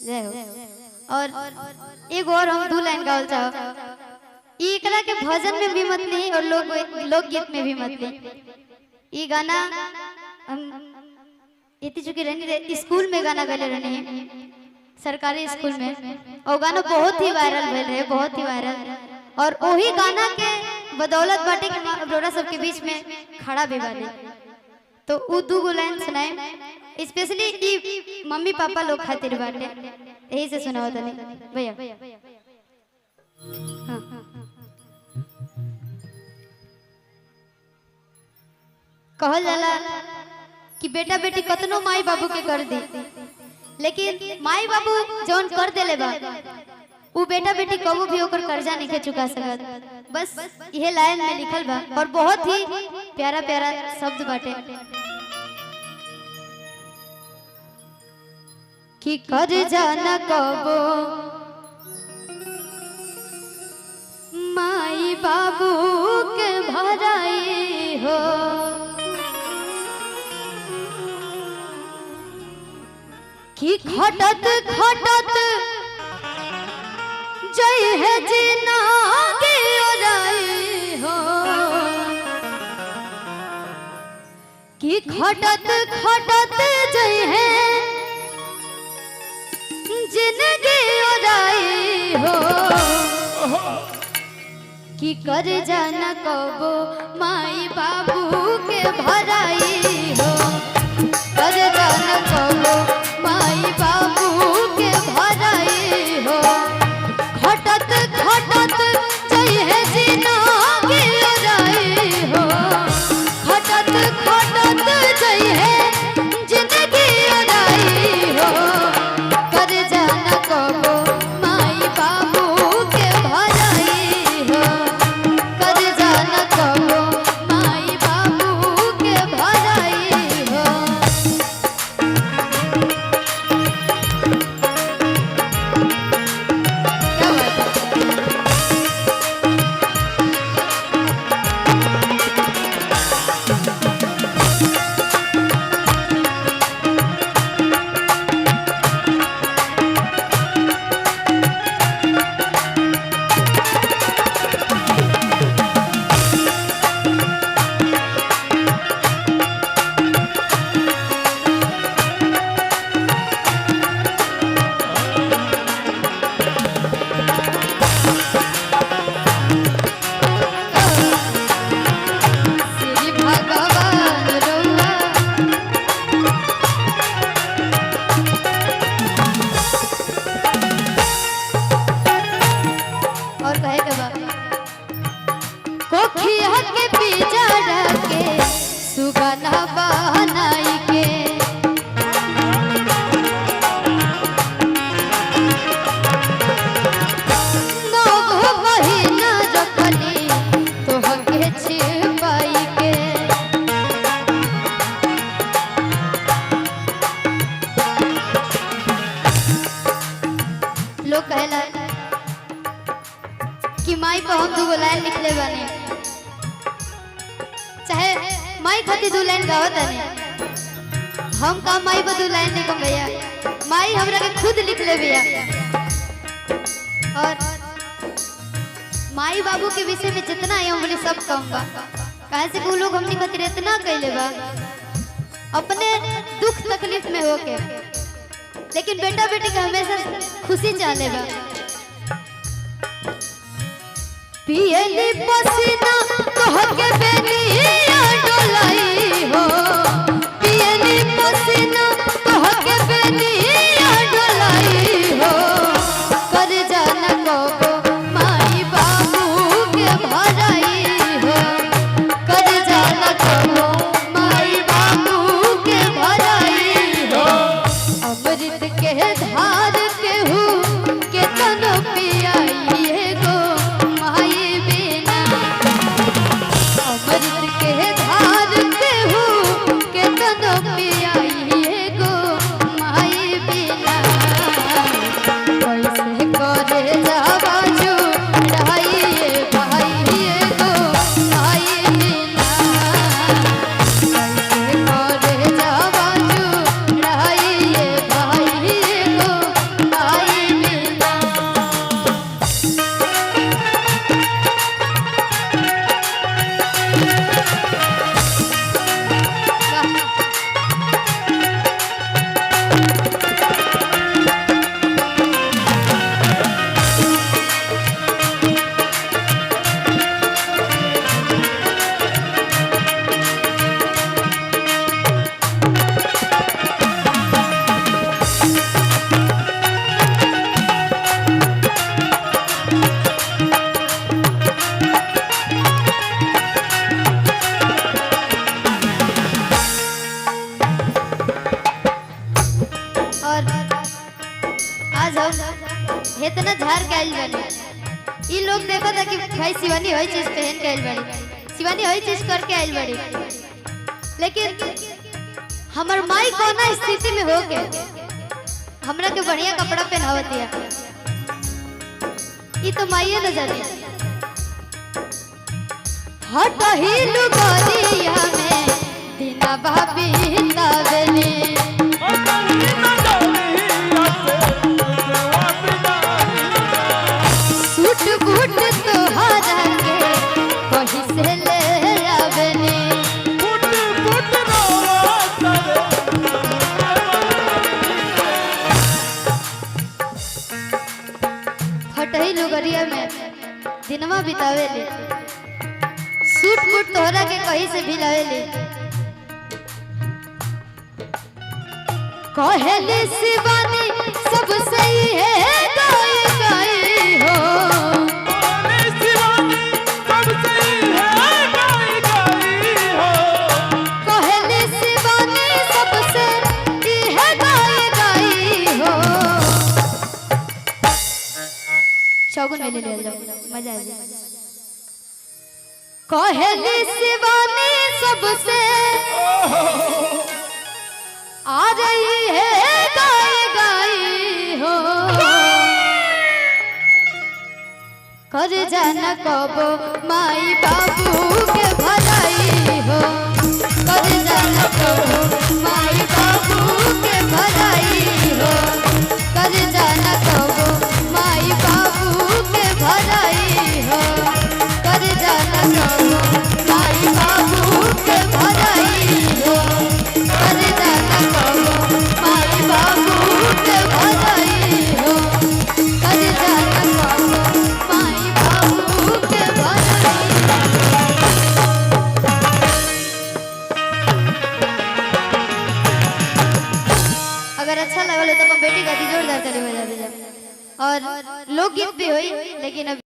जय हो। और एक और हम दो लाइन गावल चाहो। एकरा के भजन में भी मत नहीं और लोकगीत में भी मत नहीं। ये गाना हम इतनी चुकी रहनी स्कूल में गाना गाले रहने सरकारी स्कूल में, और गाना बहुत ही वायरल भेल रहे, बहुत ही वायरल। और वही गाना के बदौलत बाटे के रोड़ा सबके बीच में खड़ा भी बाटे। तो वो दो लाइन सुनाए स्पेशली मम्मी पापा लोग खातिर बाटे, यही से सुनाओ तनी भैया। हाँ। कहल जाला कि बेटा बेटी कतनो माई बाबू के कर दी, लेकिन माई बाबू जौन कर देले बा वो बेटा बेटी कबो भी ओकर कर्जा नहीं चुका सकत। बस यह लाइन में लिखल बा और बहुत ही प्यारा प्यारा शब्द बाटे कि कर्जा न कबो माई बाबू के भराई हो, कि खटत खटत जय है जीना के ओराई हो, कि खटत खटत जय है जिंदगी ओराई हो, कि कर्जा न कबो माई बाबू के भराई हो, कर्जा न कबो माई बाबू के भराई हो, खटत खटत जय है जीना के ओराई हो, खटत खटत जय है जिंदगी ओराई हो, कर्जा न कबो माई बाबू के भराई हो, कर्जा न कबो माई बाबू के भराई हो। लोग कहला कि माई पर हम दो लाइन लिखले बानी, चाहे माई खाती दो लाइन गावत नहीं, हम का माई पर दो लाइन लिखम भैया, माई हमरा के खुद लिख ले भैया। और माई बाबू के विषय में जितना आई हम बोली सब कम बा, काहे से कि लोग हमनी खातिर इतना कइले बा अपने दुख तकलीफ में होके, लेकिन बेटा बेटी का हमेशा खुशी चाहले बा। पियली पसीना कह के बेनिया डोलाई हो, पियली पसीना कह के बेनिया डोलाई हो, कर्जा न कबो माई बाबू के भराई हो, कर्जा न कबो माई बाबू के भराई हो, अमृत के धार के हूँ के तन पियाई गो माई बिना, अमृत के धार के हूँ के तन पियाई गो माई बिना, कैसे करे जावा जो ढाई भाई गो माई बिना, कैसे करे जावा जो ढाई भाई गो आज हम इतना झाड़ के आइल बनी। ई लोग देखो था कि भाई शिवानी वही चीज पहन के आइल बड़ी, शिवानी वही चीज करके आइल बड़ी, लेकिन हमार माई कोना स्थिति में हो के हमरा के बढ़िया कपड़ा पहनावत दिया। ई तो माईए न जाने। हट ही लुगरिया में दिना भाभी तावेली, सूट बूट तोहरा के कहीं से ले आवेली। हटही लुगरिया में दिनवा बितावेली, सूट बूट तोहरा के कहीं से भी लावेली। कहली शिवानी सब सही है गाई गाई हो, कहली शिवानी सबसे है गाई गाई हो। शौगुन में ले जाओ, मजा आ जाए। कहली शिवानी सबसे आ रही है गाय गाई हो, कर जाना कबो माई बाबू के भलाई हो, कर जाना कबो माई बाबू के भलाई हो, कर जाना कबो माई बाबू के भलाई हो, कर जाना कबो माई बाबू के भलाई हो, कर जाना कबो माई बाबू के भलाई हो, कर जाना कबो माई बाबू के भलाई। अगर अच्छा लगल तो अपन बेटी का जोरदार ताली बजा दीजिए। और लोकगीत भी हुई, लेकिन अब